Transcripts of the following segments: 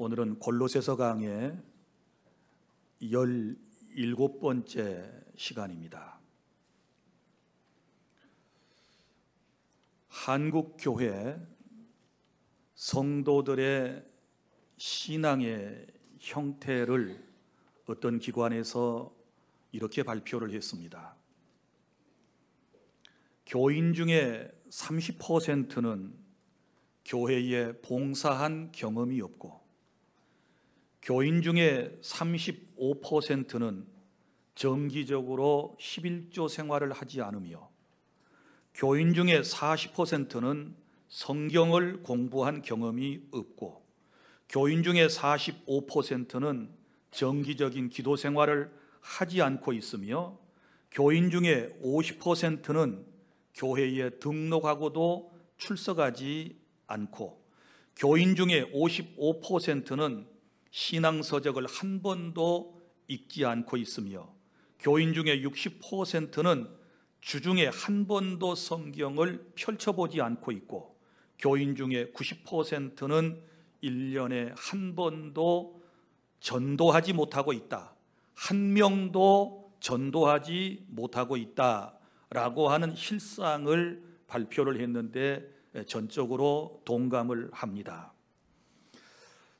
오늘은 골로새서 강의 17번째 시간입니다. 한국 교회 성도들의 신앙의 형태를 어떤 기관에서 이렇게 발표를 했습니다. 교인 중에 30%는 교회에 봉사한 경험이 없고, 교인 중에 35%는 정기적으로 11조 생활을 하지 않으며, 교인 중에 40%는 성경을 공부한 경험이 없고, 교인 중에 45%는 정기적인 기도 생활을 하지 않고 있으며, 교인 중에 50%는 교회에 등록하고도 출석하지 않고, 교인 중에 55%는 신앙서적을 한 번도 읽지 않고 있으며, 교인 중에 60%는 주중에 한 번도 성경을 펼쳐보지 않고 있고, 교인 중에 90%는 1년에 한 번도 전도하지 못하고 있다, 한 명도 전도하지 못하고 있다라고 하는 실상을 발표를 했는데 전적으로 동감을 합니다.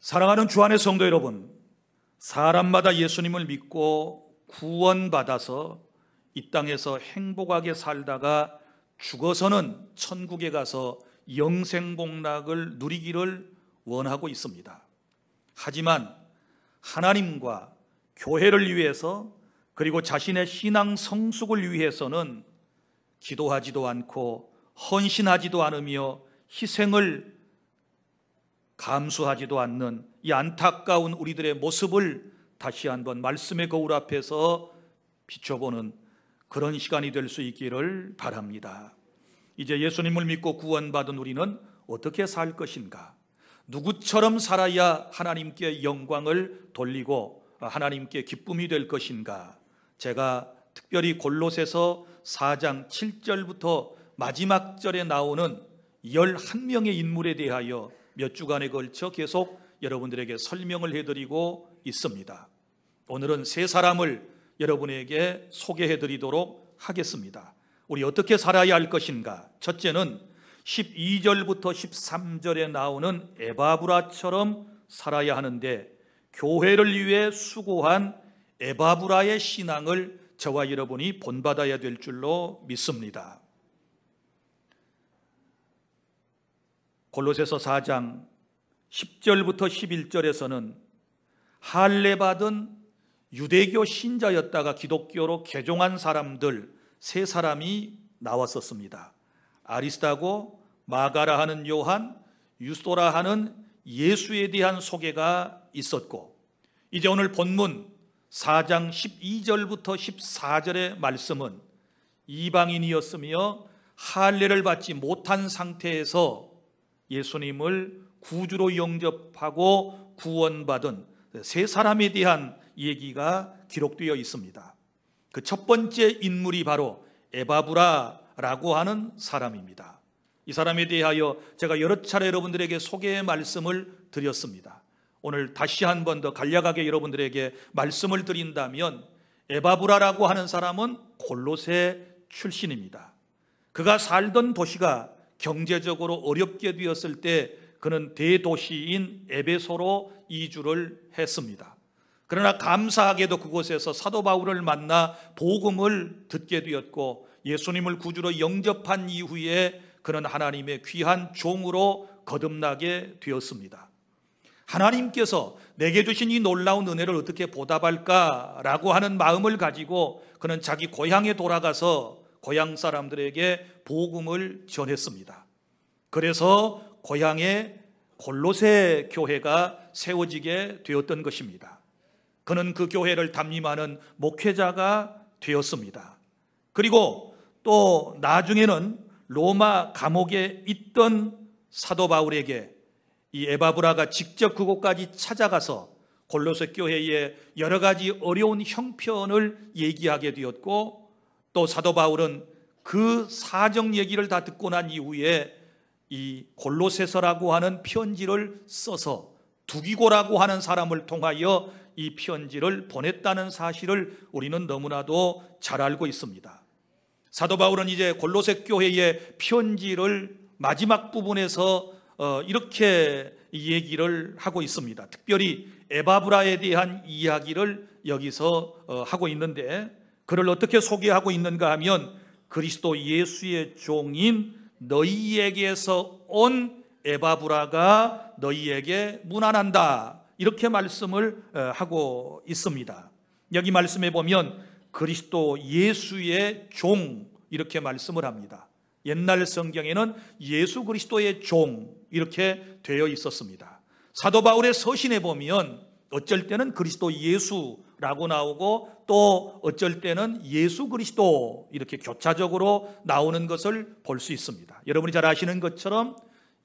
사랑하는 주 안의 성도 여러분, 사람마다 예수님을 믿고 구원받아서 이 땅에서 행복하게 살다가 죽어서는 천국에 가서 영생복락을 누리기를 원하고 있습니다. 하지만 하나님과 교회를 위해서, 그리고 자신의 신앙 성숙을 위해서는 기도하지도 않고 헌신하지도 않으며 희생을 감수하지도 않는 이 안타까운 우리들의 모습을 다시 한번 말씀의 거울 앞에서 비춰보는 그런 시간이 될 수 있기를 바랍니다. 이제 예수님을 믿고 구원받은 우리는 어떻게 살 것인가? 누구처럼 살아야 하나님께 영광을 돌리고 하나님께 기쁨이 될 것인가? 제가 특별히 골로새서 4장 7절부터 마지막 절에 나오는 11명의 인물에 대하여 몇 주간에 걸쳐 계속 여러분들에게 설명을 해드리고 있습니다. 오늘은 세 사람을 여러분에게 소개해드리도록 하겠습니다. 우리 어떻게 살아야 할 것인가? 첫째는 12절부터 13절에 나오는 에바브라처럼 살아야 하는데, 교회를 위해 수고한 에바브라의 신앙을 저와 여러분이 본받아야 될 줄로 믿습니다. 골로새서 4장 10절부터 11절에서는 할례받은 유대교 신자였다가 기독교로 개종한 사람들 세 사람이 나왔었습니다. 아리스다고, 마가라 하는 요한, 유스도라 하는 예수에 대한 소개가 있었고, 이제 오늘 본문 4장 12절부터 14절의 말씀은 이방인이었으며 할례를 받지 못한 상태에서 예수님을 구주로 영접하고 구원받은 세 사람에 대한 얘기가 기록되어 있습니다. 그 첫 번째 인물이 바로 에바브라라고 하는 사람입니다. 이 사람에 대하여 제가 여러 차례 여러분들에게 소개의 말씀을 드렸습니다. 오늘 다시 한 번 더 간략하게 여러분들에게 말씀을 드린다면, 에바브라라고 하는 사람은 골로새 출신입니다. 그가 살던 도시가 경제적으로 어렵게 되었을 때 그는 대도시인 에베소로 이주를 했습니다. 그러나 감사하게도 그곳에서 사도 바울을 만나 복음을 듣게 되었고, 예수님을 구주로 영접한 이후에 그는 하나님의 귀한 종으로 거듭나게 되었습니다. 하나님께서 내게 주신 이 놀라운 은혜를 어떻게 보답할까라고 하는 마음을 가지고 그는 자기 고향에 돌아가서 고향 사람들에게 복음을 전했습니다. 그래서 고향에 골로새 교회가 세워지게 되었던 것입니다. 그는 그 교회를 담임하는 목회자가 되었습니다. 그리고 또 나중에는 로마 감옥에 있던 사도 바울에게 이 에바브라가 직접 그곳까지 찾아가서 골로새 교회의 여러 가지 어려운 형편을 얘기하게 되었고, 또 사도 바울은 그 사정 얘기를 다 듣고 난 이후에 이 골로새서라고 하는 편지를 써서 두기고라고 하는 사람을 통하여 이 편지를 보냈다는 사실을 우리는 너무나도 잘 알고 있습니다. 사도 바울은 이제 골로새 교회의 편지를 마지막 부분에서 이렇게 얘기를 하고 있습니다. 특별히 에바브라에 대한 이야기를 여기서 하고 있는데, 그를 어떻게 소개하고 있는가 하면 그리스도 예수의 종인 너희에게서 온 에바브라가 너희에게 문안한다, 이렇게 말씀을 하고 있습니다. 여기 말씀해 보면 그리스도 예수의 종, 이렇게 말씀을 합니다. 옛날 성경에는 예수 그리스도의 종 이렇게 되어 있었습니다. 사도 바울의 서신에 보면 어쩔 때는 그리스도 예수라고 나오고 또 어쩔 때는 예수 그리스도 이렇게 교차적으로 나오는 것을 볼 수 있습니다. 여러분이 잘 아시는 것처럼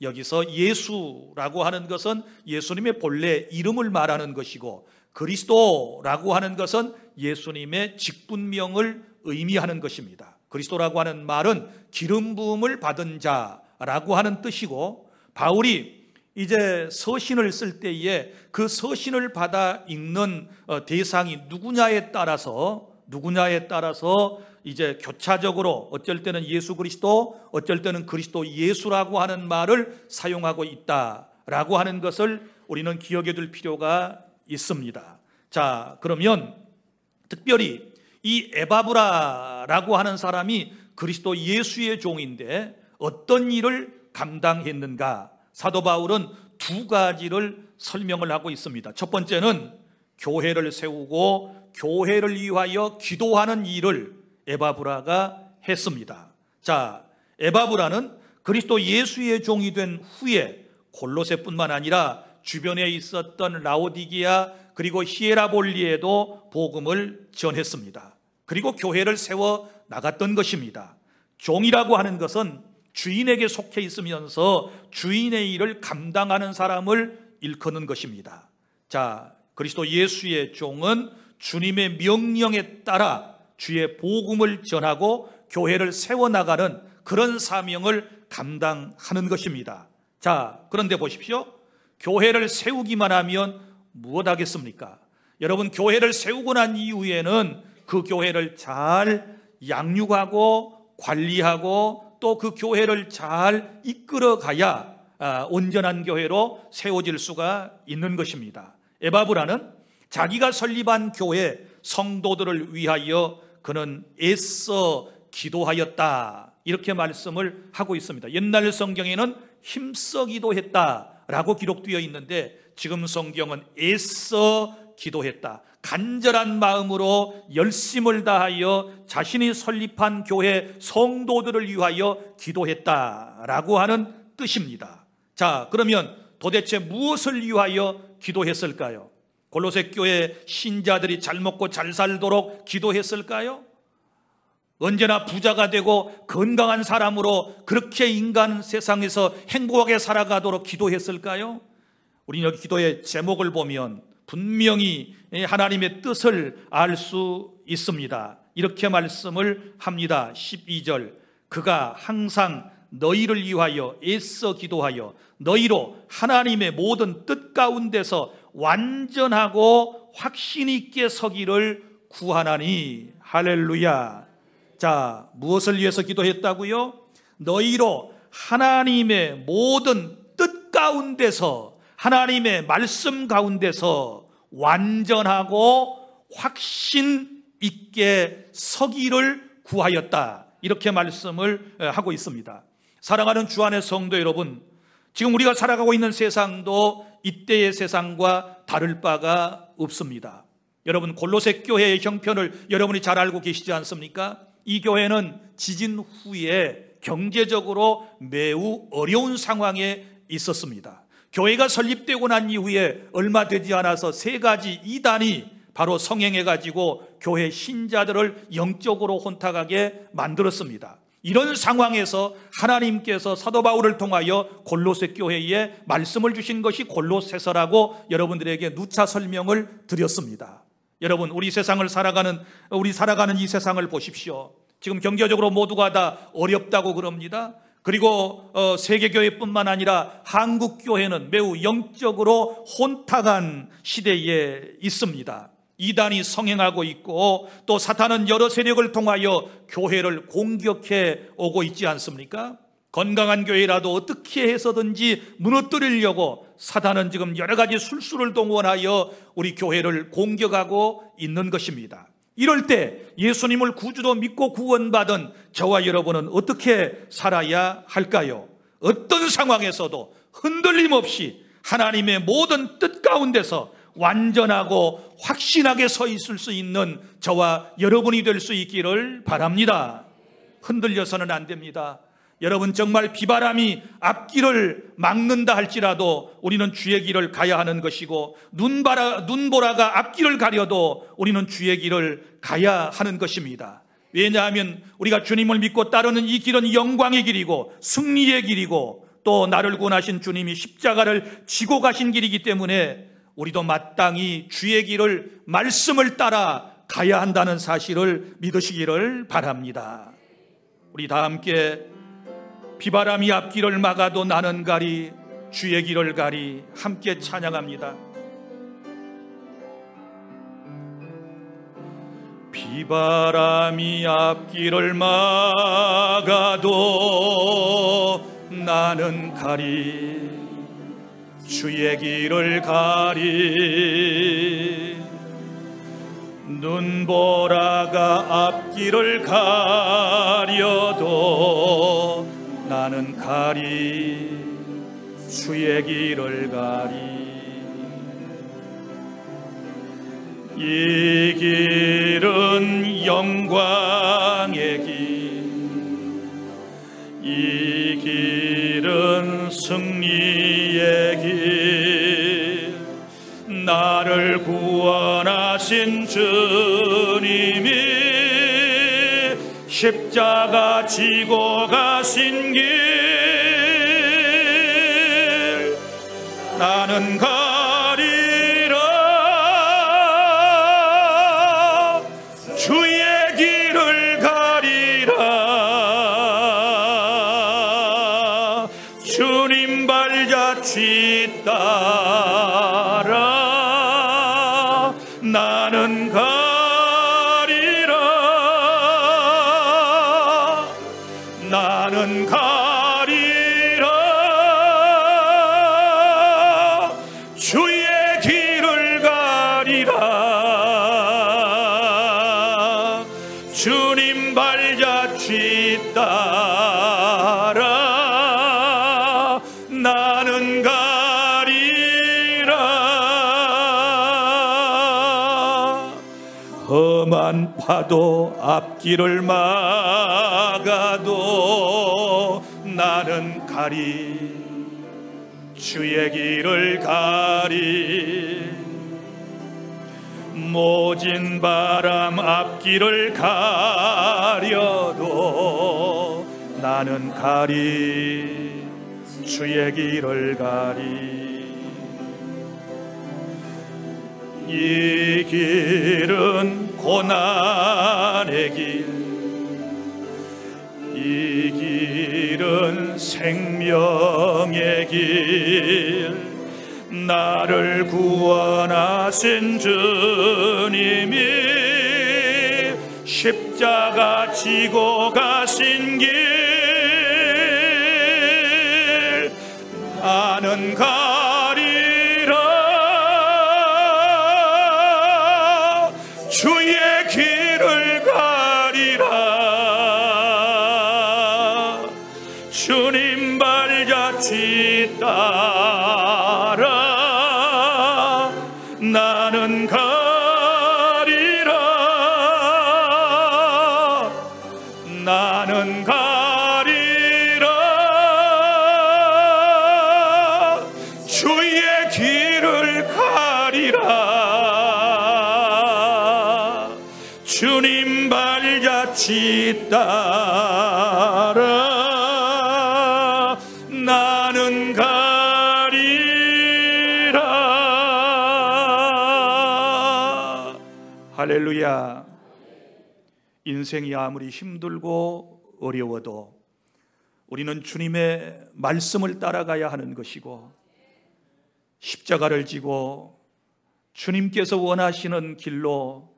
여기서 예수라고 하는 것은 예수님의 본래 이름을 말하는 것이고, 그리스도라고 하는 것은 예수님의 직분명을 의미하는 것입니다. 그리스도라고 하는 말은 기름 부음을 받은 자라고 하는 뜻이고, 바울이 이제 서신을 쓸 때에 그 서신을 받아 읽는 대상이 누구냐에 따라서 이제 교차적으로 어쩔 때는 예수 그리스도, 어쩔 때는 그리스도 예수라고 하는 말을 사용하고 있다라고 하는 것을 우리는 기억해 둘 필요가 있습니다. 자, 그러면 특별히 이 에바브라라고 하는 사람이 그리스도 예수의 종인데 어떤 일을 감당했는가? 사도 바울은 두 가지를 설명을 하고 있습니다. 첫 번째는 교회를 세우고 교회를 위하여 기도하는 일을 에바브라가 했습니다. 자, 에바브라는 그리스도 예수의 종이 된 후에 골로새뿐만 아니라 주변에 있었던 라오디게아 그리고 히에라볼리에도 복음을 전했습니다. 그리고 교회를 세워 나갔던 것입니다. 종이라고 하는 것은 주인에게 속해 있으면서 주인의 일을 감당하는 사람을 일컫는 것입니다. 자, 그리스도 예수의 종은 주님의 명령에 따라 주의 복음을 전하고 교회를 세워나가는 그런 사명을 감당하는 것입니다. 자, 그런데 보십시오. 교회를 세우기만 하면 무엇 하겠습니까? 여러분, 교회를 세우고 난 이후에는 그 교회를 잘 양육하고 관리하고 또 그 교회를 잘 이끌어 가야 온전한 교회로 세워질 수가 있는 것입니다. 에바브라는 자기가 설립한 교회 성도들을 위하여 그는 애써 기도하였다, 이렇게 말씀을 하고 있습니다. 옛날 성경에는 힘써 기도했다라고 기록되어 있는데 지금 성경은 애써 기도했다, 간절한 마음으로 열심을 다하여 자신이 설립한 교회 성도들을 위하여 기도했다라고 하는 뜻입니다. 자, 그러면 도대체 무엇을 위하여 기도했을까요? 골로새 교회 신자들이 잘 먹고 잘 살도록 기도했을까요? 언제나 부자가 되고 건강한 사람으로 그렇게 인간 세상에서 행복하게 살아가도록 기도했을까요? 우리는 여기 기도의 제목을 보면 분명히 하나님의 뜻을 알 수 있습니다. 이렇게 말씀을 합니다. 12절, 그가 항상 너희를 위하여 애써 기도하여 너희로 하나님의 모든 뜻 가운데서 완전하고 확신 있게 서기를 구하나니. 할렐루야. 자, 무엇을 위해서 기도했다고요? 너희로 하나님의 모든 뜻 가운데서, 하나님의 말씀 가운데서 완전하고 확신 있게 서기를 구하였다, 이렇게 말씀을 하고 있습니다. 사랑하는 주 안의 성도 여러분, 지금 우리가 살아가고 있는 세상도 이때의 세상과 다를 바가 없습니다. 여러분, 골로새 교회의 형편을 여러분이 잘 알고 계시지 않습니까? 이 교회는 지진 후에 경제적으로 매우 어려운 상황에 있었습니다. 교회가 설립되고 난 이후에 얼마 되지 않아서 세 가지 이단이 바로 성행해가지고 교회 신자들을 영적으로 혼탁하게 만들었습니다. 이런 상황에서 하나님께서 사도 바울을 통하여 골로새 교회에 말씀을 주신 것이 골로새서라고 여러분들에게 누차 설명을 드렸습니다. 여러분, 우리 살아가는 이 세상을 보십시오. 지금 경제적으로 모두가 다 어렵다고 그럽니다. 그리고 세계교회뿐만 아니라 한국교회는 매우 영적으로 혼탁한 시대에 있습니다. 이단이 성행하고 있고 또 사탄은 여러 세력을 통하여 교회를 공격해 오고 있지 않습니까? 건강한 교회라도 어떻게 해서든지 무너뜨리려고 사탄은 지금 여러 가지 술수를 동원하여 우리 교회를 공격하고 있는 것입니다. 이럴 때 예수님을 구주로 믿고 구원받은 저와 여러분은 어떻게 살아야 할까요? 어떤 상황에서도 흔들림 없이 하나님의 모든 뜻 가운데서 완전하고 확신하게 서 있을 수 있는 저와 여러분이 될 수 있기를 바랍니다. 흔들려서는 안 됩니다. 여러분, 정말 비바람이 앞길을 막는다 할지라도 우리는 주의 길을 가야 하는 것이고, 눈보라가 앞길을 가려도 우리는 주의 길을 가야 하는 것입니다. 왜냐하면 우리가 주님을 믿고 따르는 이 길은 영광의 길이고 승리의 길이고 또 나를 구원하신 주님이 십자가를 지고 가신 길이기 때문에 우리도 마땅히 주의 길을, 말씀을 따라 가야 한다는 사실을 믿으시기를 바랍니다. 우리 다 함께 비바람이 앞길을 막아도 나는 가리, 주의 길을 가리, 함께 찬양합니다. 비바람이 앞길을 막아도 나는 가리, 주의 길을 가리. 눈보라가 앞길을 가려도 나는 가리, 주의 길을 가리. 이 길은 영광의 길, 이 길은 승리의 길. 나를 구원하신 주님이 십자가 지고 가신 길, 나는 가리라, 주의 길을 가리라. 주님 발자취 따라 나는 가리라, 나는 가리라, 주의 길을 가리라. 주님 발자취 따라 나는 가리라. 험한 파도 앞길을 막아도 나는 가리, 주의 길을 가리. 모진 바람 앞길을 가려도 나는 가리, 주의 길을 가리. 이 길은 고난의 길, 이 길은 생명의 길. 나를 구원하신 주님이 십자가 지고 가신 길, 나는 가리라, 주의 길을 가리라. 주님 발자취 따라 나는 가리라, 나는 가리라, 주의 길을 가리라. 주님 발자취 따라 나는 가리라. 할렐루야. 인생이 아무리 힘들고 어려워도 우리는 주님의 말씀을 따라가야 하는 것이고, 십자가를 지고 주님께서 원하시는 길로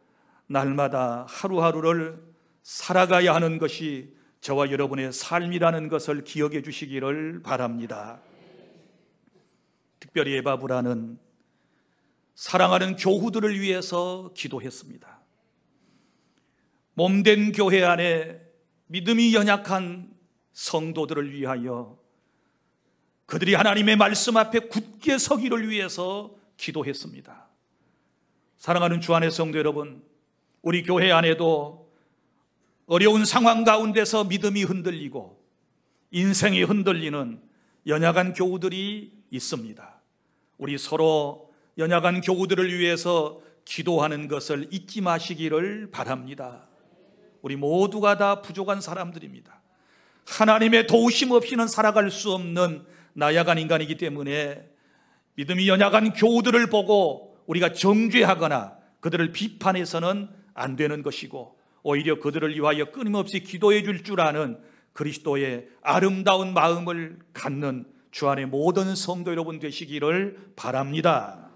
날마다 하루하루를 살아가야 하는 것이 저와 여러분의 삶이라는 것을 기억해 주시기를 바랍니다. 특별히 에바브라는 사랑하는 교우들을 위해서 기도했습니다. 몸된 교회 안에 믿음이 연약한 성도들을 위하여 그들이 하나님의 말씀 앞에 굳게 서기를 위해서 기도했습니다. 사랑하는 주 안의 성도 여러분, 우리 교회 안에도 어려운 상황 가운데서 믿음이 흔들리고 인생이 흔들리는 연약한 교우들이 있습니다. 우리 서로 연약한 교우들을 위해서 기도하는 것을 잊지 마시기를 바랍니다. 우리 모두가 다 부족한 사람들입니다. 하나님의 도우심 없이는 살아갈 수 없는 나약한 인간이기 때문에 믿음이 연약한 교우들을 보고 우리가 정죄하거나 그들을 비판해서는 안 되는 것이고, 오히려 그들을 위하여 끊임없이 기도해 줄 줄 아는 그리스도의 아름다운 마음을 갖는 주 안의 모든 성도 여러분 되시기를 바랍니다.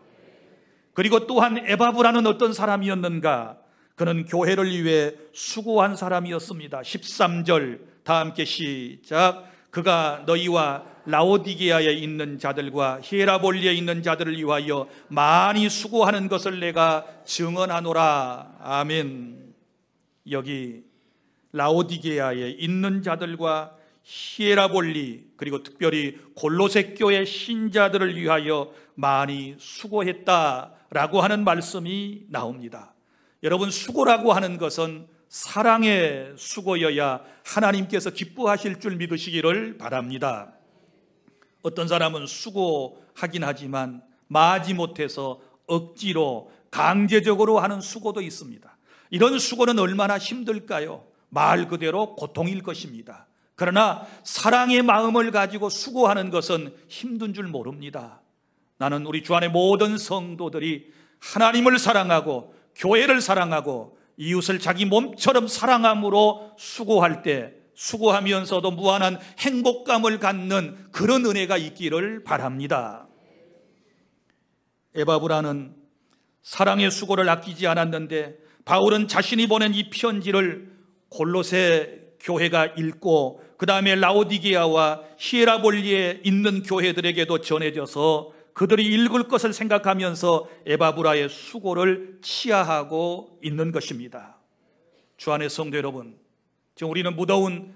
그리고 또한 에바브라는 어떤 사람이었는가? 그는 교회를 위해 수고한 사람이었습니다. 13절 다 함께 시작. 그가 너희와 라오디게아에 있는 자들과 히에라볼리에 있는 자들을 위하여 많이 수고하는 것을 내가 증언하노라. 아멘. 여기 라오디게아에 있는 자들과 히에라볼리, 그리고 특별히 골로새 교회 신자들을 위하여 많이 수고했다라고 하는 말씀이 나옵니다. 여러분, 수고라고 하는 것은 사랑의 수고여야 하나님께서 기뻐하실 줄 믿으시기를 바랍니다. 어떤 사람은 수고하긴 하지만 마지못해서 억지로 강제적으로 하는 수고도 있습니다. 이런 수고는 얼마나 힘들까요? 말 그대로 고통일 것입니다. 그러나 사랑의 마음을 가지고 수고하는 것은 힘든 줄 모릅니다. 나는 우리 주 안의 모든 성도들이 하나님을 사랑하고 교회를 사랑하고 이웃을 자기 몸처럼 사랑함으로 수고할 때 수고하면서도 무한한 행복감을 갖는 그런 은혜가 있기를 바랍니다. 에바브라는 사랑의 수고를 아끼지 않았는데 바울은 자신이 보낸 이 편지를 골로새 교회가 읽고 그 다음에 라오디게아와 히에라볼리에 있는 교회들에게도 전해져서 그들이 읽을 것을 생각하면서 에바브라의 수고를 치하하고 있는 것입니다. 주 안의 성도 여러분, 지금 우리는 무더운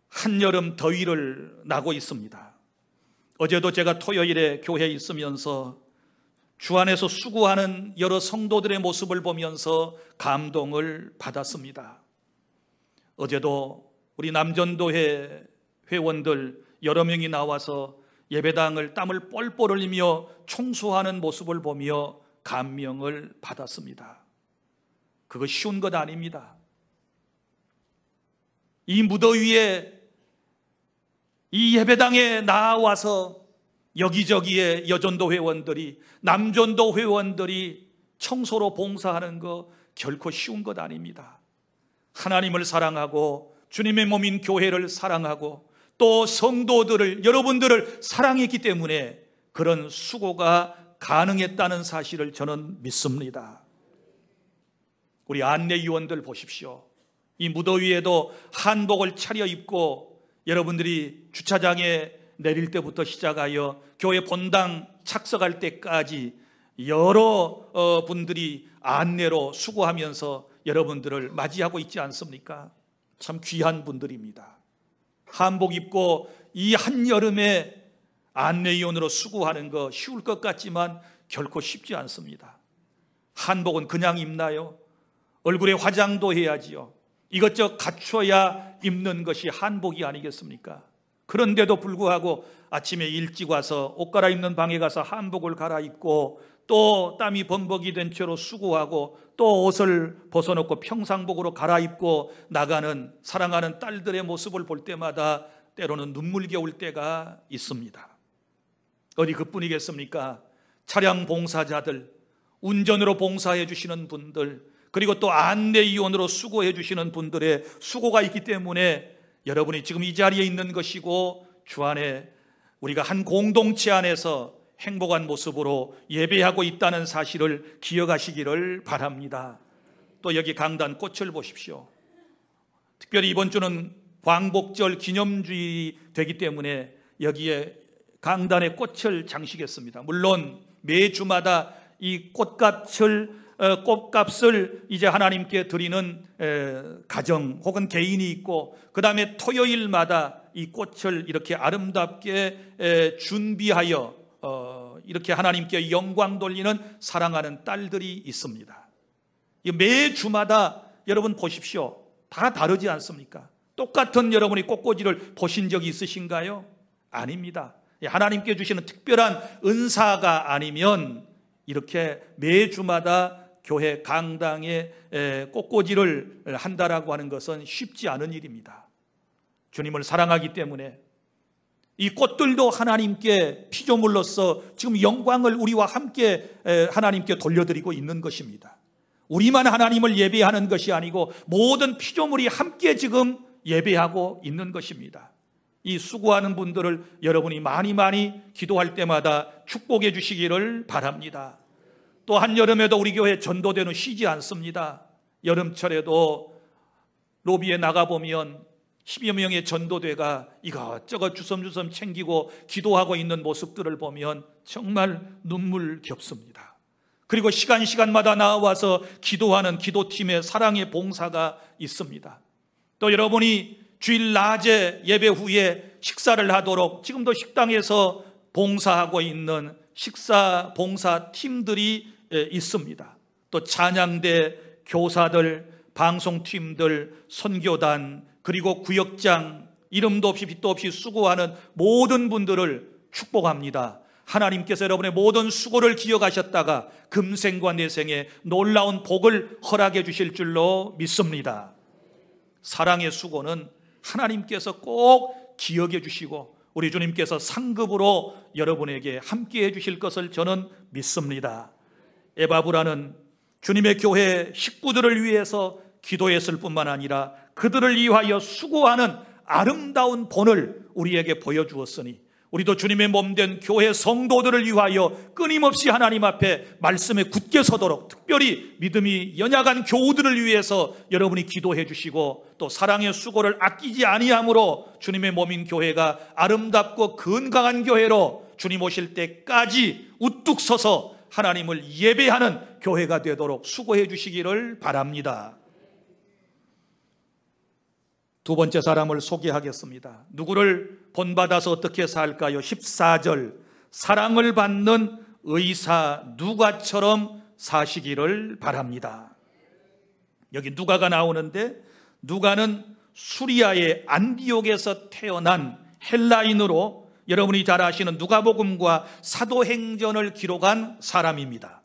한여름 더위를 나고 있습니다. 어제도 제가 토요일에 교회에 있으면서 주 안에서 수고하는 여러 성도들의 모습을 보면서 감동을 받았습니다. 어제도 우리 남전도회 회원들 여러 명이 나와서 예배당을 땀을 뻘뻘 흘리며 청소하는 모습을 보며 감명을 받았습니다. 그거 쉬운 것 아닙니다. 이 무더위에 이 예배당에 나와서 여기저기에 여전도 회원들이, 남전도 회원들이 청소로 봉사하는 거 결코 쉬운 것 아닙니다. 하나님을 사랑하고 주님의 몸인 교회를 사랑하고 또 성도들을, 여러분들을 사랑했기 때문에 그런 수고가 가능했다는 사실을 저는 믿습니다. 우리 안내위원들 보십시오. 이 무더위에도 한복을 차려입고 여러분들이 주차장에 내릴 때부터 시작하여 교회 본당 착석할 때까지 여러 분들이 안내로 수고하면서 여러분들을 맞이하고 있지 않습니까? 참 귀한 분들입니다. 한복 입고 이 한여름에 안내위원으로 수고하는 거 쉬울 것 같지만 결코 쉽지 않습니다. 한복은 그냥 입나요? 얼굴에 화장도 해야지요. 이것저것 갖춰야 입는 것이 한복이 아니겠습니까? 그런데도 불구하고 아침에 일찍 와서 옷 갈아입는 방에 가서 한복을 갈아입고 또 땀이 범벅이 된 채로 수고하고 또 옷을 벗어놓고 평상복으로 갈아입고 나가는 사랑하는 딸들의 모습을 볼 때마다 때로는 눈물겨울 때가 있습니다. 어디 그뿐이겠습니까? 차량 봉사자들, 운전으로 봉사해 주시는 분들, 그리고 또 안내위원으로 수고해 주시는 분들의 수고가 있기 때문에 여러분이 지금 이 자리에 있는 것이고 주 안에 우리가 한 공동체 안에서 행복한 모습으로 예배하고 있다는 사실을 기억하시기를 바랍니다. 또 여기 강단 꽃을 보십시오. 특별히 이번 주는 광복절 기념주일이 되기 때문에 여기에 강단에 꽃을 장식했습니다. 물론 매주마다 이 꽃값을 이제 하나님께 드리는 가정 혹은 개인이 있고, 그 다음에 토요일마다 이 꽃을 이렇게 아름답게 준비하여 이렇게 하나님께 영광 돌리는 사랑하는 딸들이 있습니다. 매주마다 여러분 보십시오. 다 다르지 않습니까? 똑같은 여러분이 꽃꽂이를 보신 적이 있으신가요? 아닙니다. 하나님께 주시는 특별한 은사가 아니면 이렇게 매주마다 교회 강당에 꽃꽂이를 한다라고 하는 것은 쉽지 않은 일입니다. 주님을 사랑하기 때문에 이 꽃들도 하나님께 피조물로서 지금 영광을 우리와 함께 하나님께 돌려드리고 있는 것입니다. 우리만 하나님을 예배하는 것이 아니고 모든 피조물이 함께 지금 예배하고 있는 것입니다. 이 수고하는 분들을 여러분이 많이 기도할 때마다 축복해 주시기를 바랍니다. 또 한여름에도 우리 교회 전도대는 쉬지 않습니다. 여름철에도 로비에 나가보면 10여 명의 전도대가 이것저것 주섬주섬 챙기고 기도하고 있는 모습들을 보면 정말 눈물겹습니다. 그리고 시간마다 나와서 기도하는 기도팀의 사랑의 봉사가 있습니다. 또 여러분이 주일 낮에 예배 후에 식사를 하도록 지금도 식당에서 봉사하고 있는 식사 봉사 팀들이 있습니다. 또 찬양대, 교사들, 방송팀들, 선교단, 그리고 구역장, 이름도 없이 빛도 없이 수고하는 모든 분들을 축복합니다. 하나님께서 여러분의 모든 수고를 기억하셨다가 금생과 내생에 놀라운 복을 허락해 주실 줄로 믿습니다. 사랑의 수고는 하나님께서 꼭 기억해 주시고 우리 주님께서 상급으로 여러분에게 함께해 주실 것을 저는 믿습니다. 에바브라는 주님의 교회 식구들을 위해서 기도했을 뿐만 아니라 그들을 위하여 수고하는 아름다운 본을 우리에게 보여주었으니 우리도 주님의 몸된 교회 성도들을 위하여 끊임없이 하나님 앞에 말씀에 굳게 서도록, 특별히 믿음이 연약한 교우들을 위해서 여러분이 기도해 주시고 또 사랑의 수고를 아끼지 아니함으로 주님의 몸인 교회가 아름답고 건강한 교회로 주님 오실 때까지 우뚝 서서 하나님을 예배하는 교회가 되도록 수고해 주시기를 바랍니다. 두 번째 사람을 소개하겠습니다. 누구를 본받아서 어떻게 살까요? 14절, 사랑을 받는 의사 누가처럼 사시기를 바랍니다. 여기 누가가 나오는데, 누가는 수리아의 안디옥에서 태어난 헬라인으로 여러분이 잘 아시는 누가복음과 사도행전을 기록한 사람입니다.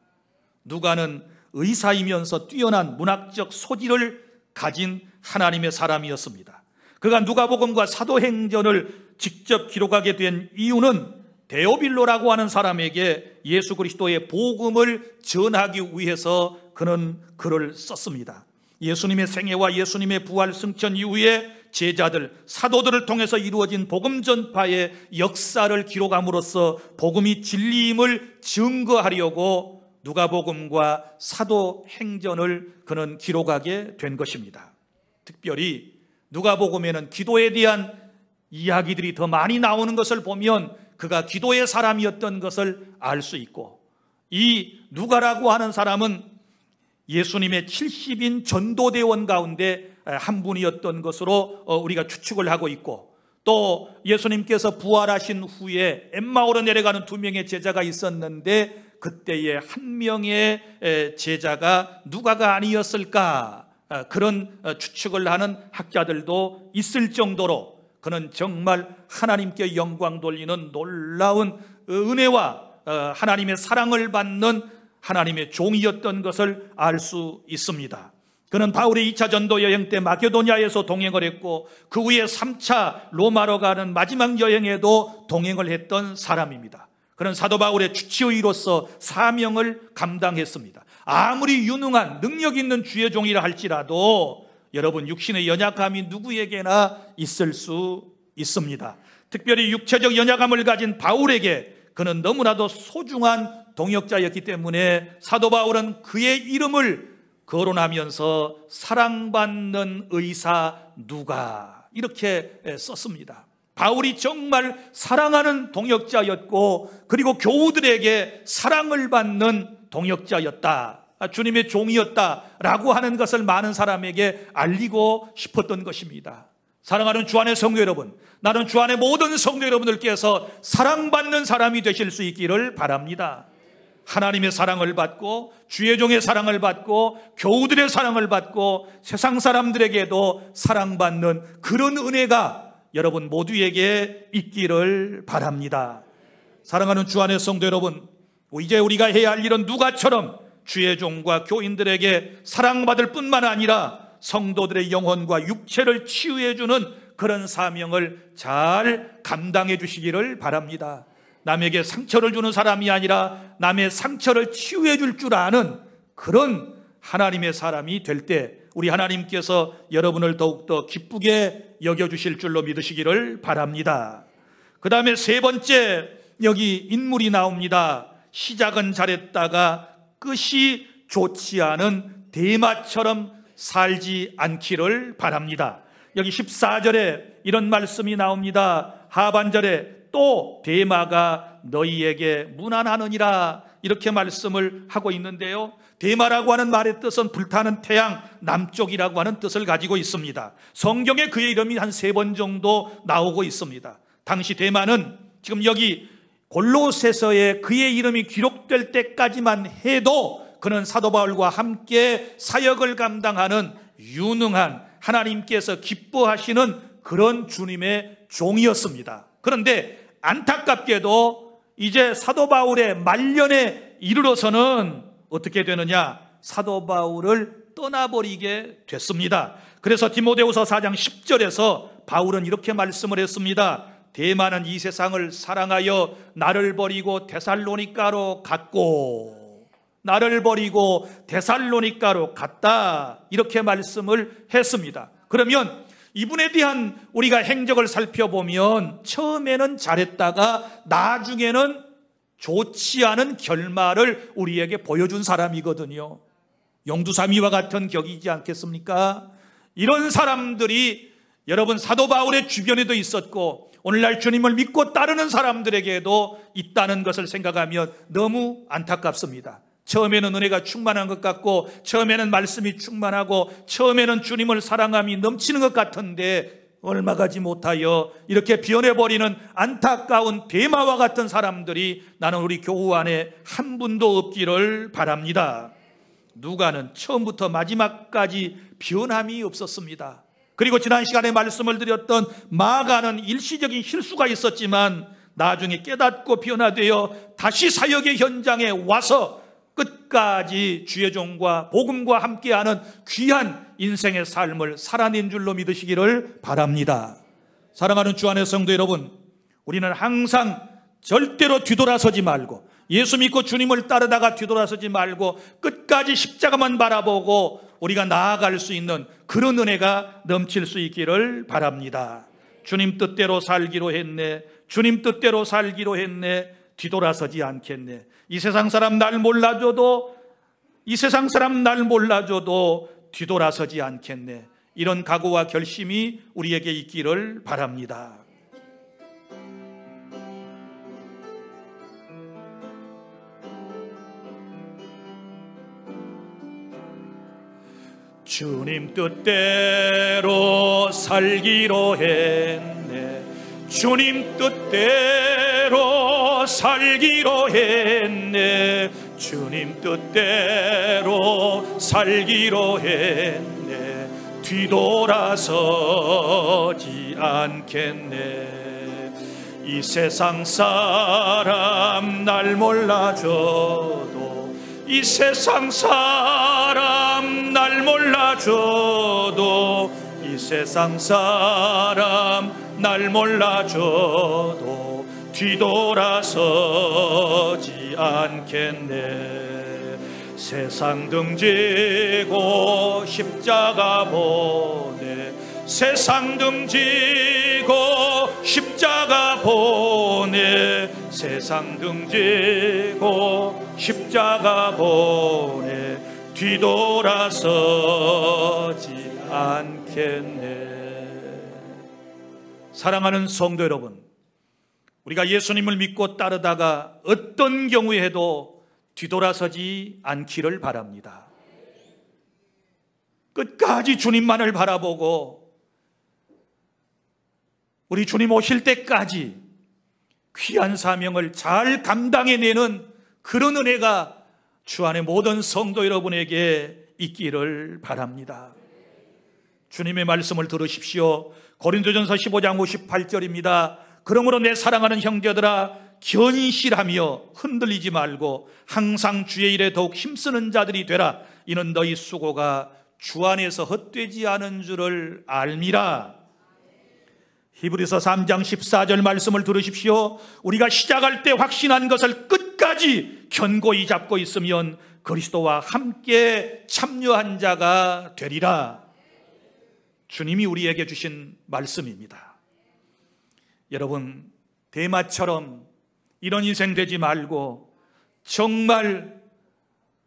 누가는 의사이면서 뛰어난 문학적 소질을 가진 하나님의 사람이었습니다. 그가 누가복음과 사도행전을 직접 기록하게 된 이유는 데오빌로라고 하는 사람에게 예수 그리스도의 복음을 전하기 위해서 그는 글을 썼습니다. 예수님의 생애와 예수님의 부활 승천 이후에 제자들, 사도들을 통해서 이루어진 복음 전파의 역사를 기록함으로써 복음이 진리임을 증거하려고 누가복음과 사도행전을 그는 기록하게 된 것입니다. 특별히 누가복음에는 기도에 대한 이야기들이 더 많이 나오는 것을 보면 그가 기도의 사람이었던 것을 알 수 있고, 이 누가라고 하는 사람은 예수님의 70인 전도대원 가운데 한 분이었던 것으로 우리가 추측을 하고 있고, 또 예수님께서 부활하신 후에 엠마오로 내려가는 2명의 제자가 있었는데 그때의 한 명의 제자가 누가가 아니었을까, 그런 추측을 하는 학자들도 있을 정도로 그는 정말 하나님께 영광 돌리는 놀라운 은혜와 하나님의 사랑을 받는 하나님의 종이었던 것을 알 수 있습니다. 그는 바울의 2차 전도 여행 때 마게도냐에서 동행을 했고, 그 후에 3차 로마로 가는 마지막 여행에도 동행을 했던 사람입니다. 그는 사도 바울의 주치의로서 사명을 감당했습니다. 아무리 유능한 능력 있는 주의 종이라 할지라도 여러분, 육신의 연약함이 누구에게나 있을 수 있습니다. 특별히 육체적 연약함을 가진 바울에게 그는 너무나도 소중한 동역자였기 때문에 사도 바울은 그의 이름을 거론하면서 사랑받는 의사 누가 이렇게 썼습니다. 바울이 정말 사랑하는 동역자였고, 그리고 교우들에게 사랑을 받는 동역자였다, 주님의 종이었다라고 하는 것을 많은 사람에게 알리고 싶었던 것입니다. 사랑하는 주안의 성도 여러분, 나는 주안의 모든 성도 여러분들께서 사랑받는 사람이 되실 수 있기를 바랍니다. 하나님의 사랑을 받고, 주의 종의 사랑을 받고, 교우들의 사랑을 받고, 세상 사람들에게도 사랑받는 그런 은혜가 여러분 모두에게 있기를 바랍니다. 사랑하는 주안의 성도 여러분, 이제 우리가 해야 할 일은 누가처럼 주의 종과 교인들에게 사랑받을 뿐만 아니라 성도들의 영혼과 육체를 치유해 주는 그런 사명을 잘 감당해 주시기를 바랍니다. 남에게 상처를 주는 사람이 아니라 남의 상처를 치유해 줄 줄 아는 그런 하나님의 사람이 될 때 우리 하나님께서 여러분을 더욱더 기쁘게 여겨주실 줄로 믿으시기를 바랍니다. 그 다음에 세 번째, 여기 인물이 나옵니다. 시작은 잘했다가 끝이 좋지 않은 데마처럼 살지 않기를 바랍니다. 여기 14절에 이런 말씀이 나옵니다. 하반절에 또 데마가 너희에게 무난하느니라, 이렇게 말씀을 하고 있는데요, 데마라고 하는 말의 뜻은 불타는 태양, 남쪽이라고 하는 뜻을 가지고 있습니다. 성경에 그의 이름이 한 3번 정도 나오고 있습니다. 당시 데마는 지금 여기 골로새서에 그의 이름이 기록될 때까지만 해도 그는 사도 바울과 함께 사역을 감당하는 유능한, 하나님께서 기뻐하시는 그런 주님의 종이었습니다. 그런데 안타깝게도 이제 사도 바울의 말년에 이르러서는 어떻게 되느냐, 사도 바울을 떠나버리게 됐습니다. 그래서 디모데후서 4장 10절에서 바울은 이렇게 말씀을 했습니다. 데마는 이 세상을 사랑하여 나를 버리고 데살로니가로 갔고, 나를 버리고 데살로니가로 갔다, 이렇게 말씀을 했습니다. 그러면 이분에 대한 우리가 행적을 살펴보면 처음에는 잘했다가 나중에는 좋지 않은 결말을 우리에게 보여준 사람이거든요. 용두사미와 같은 격이지 않겠습니까? 이런 사람들이 여러분 사도 바울의 주변에도 있었고 오늘날 주님을 믿고 따르는 사람들에게도 있다는 것을 생각하면 너무 안타깝습니다. 처음에는 은혜가 충만한 것 같고, 처음에는 말씀이 충만하고, 처음에는 주님을 사랑함이 넘치는 것 같은데 얼마 가지 못하여 이렇게 변해버리는 안타까운 데마와 같은 사람들이 나는 우리 교우 안에 한 분도 없기를 바랍니다. 누가는 처음부터 마지막까지 변함이 없었습니다. 그리고 지난 시간에 말씀을 드렸던 마가는 일시적인 실수가 있었지만 나중에 깨닫고 변화되어 다시 사역의 현장에 와서 끝까지 주의 종과 복음과 함께하는 귀한 인생의 삶을 살아낸 줄로 믿으시기를 바랍니다. 사랑하는 주 안의 성도 여러분, 우리는 항상 절대로 뒤돌아서지 말고, 예수 믿고 주님을 따르다가 뒤돌아서지 말고 끝까지 십자가만 바라보고 우리가 나아갈 수 있는 그런 은혜가 넘칠 수 있기를 바랍니다. 주님 뜻대로 살기로 했네, 주님 뜻대로 살기로 했네, 뒤돌아서지 않겠네. 이 세상 사람 날 몰라줘도, 이 세상 사람 날 몰라줘도 뒤돌아서지 않겠네. 이런 각오와 결심이 우리에게 있기를 바랍니다. 주님 뜻대로 살기로 했네, 주님 뜻대로 살기로 했네, 주님 뜻대로 살기로 했네, 뒤돌아서지 않겠네. 이 세상 사람 날 몰라줘도, 이 세상 사람 날 몰라줘도, 이 세상 사람 날 몰라줘도 뒤돌아서지 않겠네. 세상 등지고 십자가 보내 세상 등지고 십자가 보내 세상 등지고 십자가 보내 뒤돌아서지 않겠네. 사랑하는 성도 여러분, 우리가 예수님을 믿고 따르다가 어떤 경우에도 뒤돌아서지 않기를 바랍니다. 끝까지 주님만을 바라보고 우리 주님 오실 때까지 귀한 사명을 잘 감당해내는 그런 은혜가 주 안에 모든 성도 여러분에게 있기를 바랍니다. 주님의 말씀을 들으십시오. 고린도전서 15장 58절입니다. 그러므로 내 사랑하는 형제들아, 견실하며 흔들리지 말고 항상 주의 일에 더욱 힘쓰는 자들이 되라. 이는 너희 수고가 주 안에서 헛되지 않은 줄을 알미라. 히브리서 3장 14절 말씀을 들으십시오. 우리가 시작할 때 확신한 것을 끝까지 견고히 잡고 있으면 그리스도와 함께 참여한 자가 되리라. 주님이 우리에게 주신 말씀입니다. 여러분, 데마처럼 이런 인생 되지 말고 정말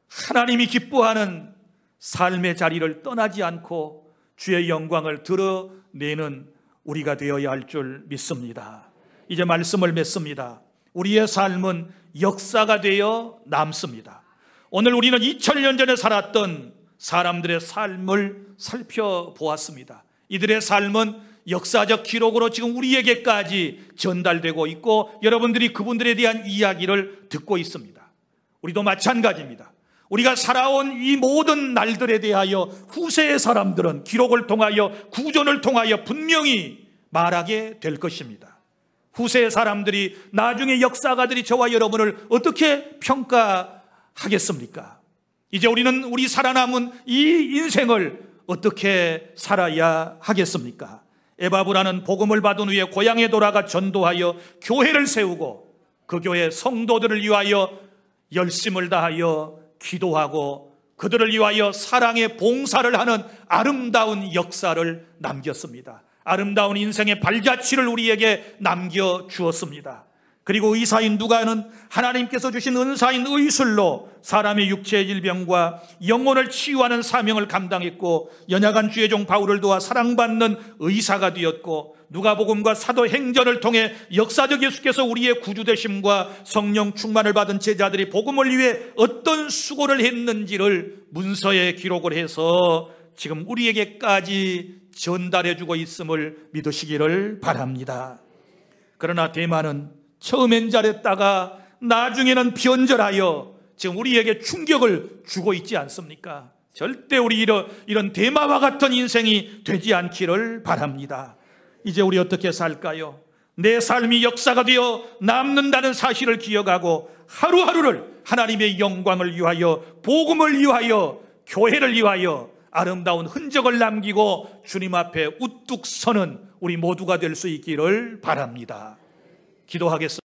하나님이 기뻐하는 삶의 자리를 떠나지 않고 주의 영광을 드러내는 우리가 되어야 할 줄 믿습니다. 이제 말씀을 맺습니다. 우리의 삶은 역사가 되어 남습니다. 오늘 우리는 2000년 전에 살았던 사람들의 삶을 살펴보았습니다. 이들의 삶은 역사적 기록으로 지금 우리에게까지 전달되고 있고 여러분들이 그분들에 대한 이야기를 듣고 있습니다. 우리도 마찬가지입니다. 우리가 살아온 이 모든 날들에 대하여 후세의 사람들은 기록을 통하여 구전을 통하여 분명히 말하게 될 것입니다. 후세의 사람들이 나중에 역사가들이 저와 여러분을 어떻게 평가하겠습니까? 이제 우리는 우리 살아남은 이 인생을 어떻게 살아야 하겠습니까? 에바브라는 복음을 받은 후에 고향에 돌아가 전도하여 교회를 세우고 그 교회 성도들을 위하여 열심을 다하여 기도하고 그들을 위하여 사랑의 봉사를 하는 아름다운 역사를 남겼습니다. 아름다운 인생의 발자취를 우리에게 남겨주었습니다. 그리고 의사인 누가는 하나님께서 주신 은사인 의술로 사람의 육체의 질병과 영혼을 치유하는 사명을 감당했고 연약한 주의 종 바울을 도와 사랑받는 의사가 되었고 누가복음과 사도행전을 통해 역사적 예수께서 우리의 구주되심과 성령 충만을 받은 제자들이 복음을 위해 어떤 수고를 했는지를 문서에 기록을 해서 지금 우리에게까지 전달해주고 있음을 믿으시기를 바랍니다. 그러나 대만은 처음엔 잘했다가 나중에는 변절하여 지금 우리에게 충격을 주고 있지 않습니까? 절대 우리 이런 대마와 같은 인생이 되지 않기를 바랍니다. 이제 우리 어떻게 살까요? 내 삶이 역사가 되어 남는다는 사실을 기억하고 하루하루를 하나님의 영광을 위하여 복음을 위하여 교회를 위하여 아름다운 흔적을 남기고 주님 앞에 우뚝 서는 우리 모두가 될 수 있기를 바랍니다. 기도하겠습니다.